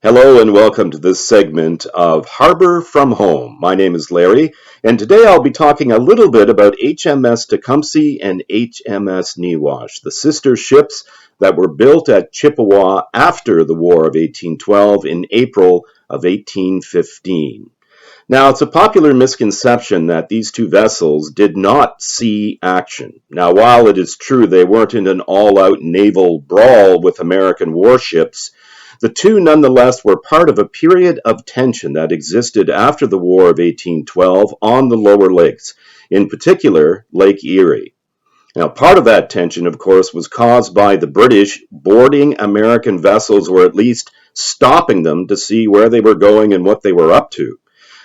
Hello and welcome to this segment of Harbour from Home. My name is Larry, and today I'll be talking a little bit about HMS Tecumseth and HMS Newash, the sister ships that were built at Chippewa after the War of 1812 in April of 1815. Now, it's a popular misconception that these two vessels did not see action. Now, while it is true they weren't in an all-out naval brawl with American warships, the two nonetheless were part of a period of tension that existed after the War of 1812 on the lower lakes, in particular Lake Erie. Now, part of that tension, of course, was caused by the British boarding American vessels, or at least stopping them to see where they were going and what they were up to.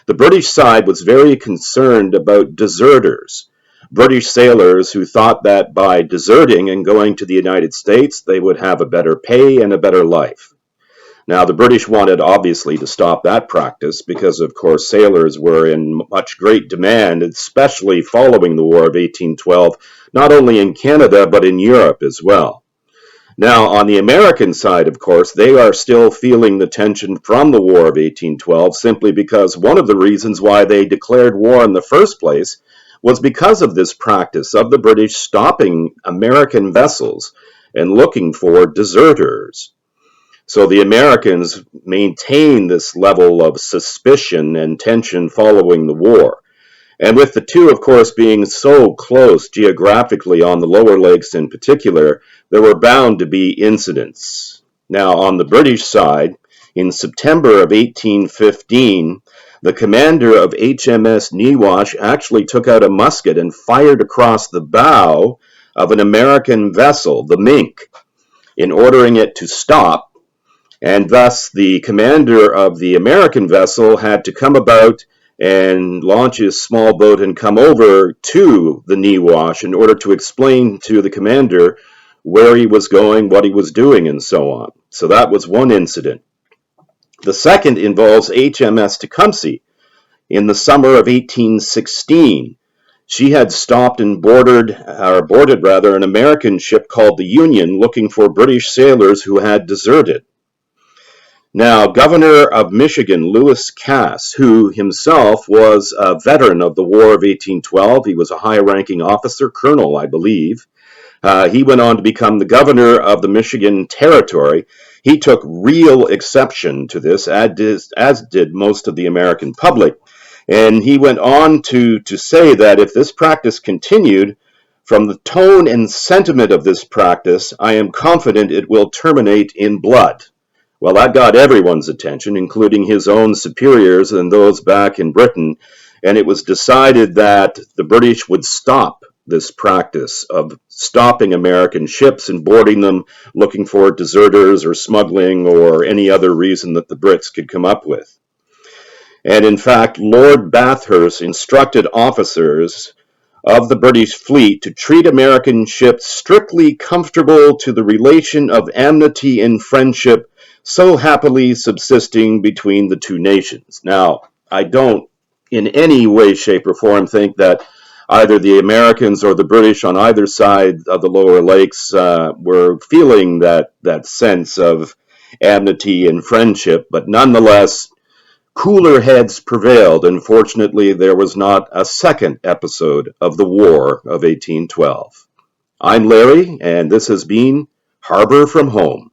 The British side was very concerned about deserters, British sailors who thought that by deserting and going to the United States, they would have a better pay and a better life. Now, the British wanted, obviously, to stop that practice because, of course, sailors were in much great demand, especially following the War of 1812, not only in Canada, but in Europe as well. Now, on the American side, of course, they are still feeling the tension from the War of 1812, simply because one of the reasons why they declared war in the first place was because of this practice of the British stopping American vessels and looking for deserters. So the Americans maintained this level of suspicion and tension following the war. And with the two, of course, being so close geographically on the lower lakes in particular, there were bound to be incidents. Now, on the British side, in September of 1815, the commander of HMS Newash actually took out a musket and fired across the bow of an American vessel, the Mink, in ordering it to stop. And thus the commander of the American vessel had to come about and launch his small boat and come over to the Newash in order to explain to the commander where he was going, what he was doing, and so on. So that was one incident. The second involves HMS Tecumseth. In the summer of 1816, she had stopped and boarded an American ship called the Union, looking for British sailors who had deserted. Now, Governor of Michigan, Lewis Cass, who himself was a veteran of the War of 1812, he was a high-ranking officer, colonel, I believe. He went on to become the governor of the Michigan Territory. He took real exception to this, as did most of the American public. And he went on to say that if this practice continued, from the tone and sentiment of this practice, I am confident it will terminate in blood. Well, that got everyone's attention, including his own superiors and those back in Britain, and it was decided that the British would stop this practice of stopping American ships and boarding them, looking for deserters or smuggling or any other reason that the Brits could come up with. And in fact, Lord Bathurst instructed officers of the British fleet to treat American ships strictly conformable to the relation of amity and friendship so happily subsisting between the two nations. Now, I don't in any way, shape, or form think that either the Americans or the British on either side of the lower lakes were feeling that sense of amity and friendship, but nonetheless, cooler heads prevailed, and fortunately there was not a second episode of the War of 1812. I'm Larry, and this has been Harbour from Home.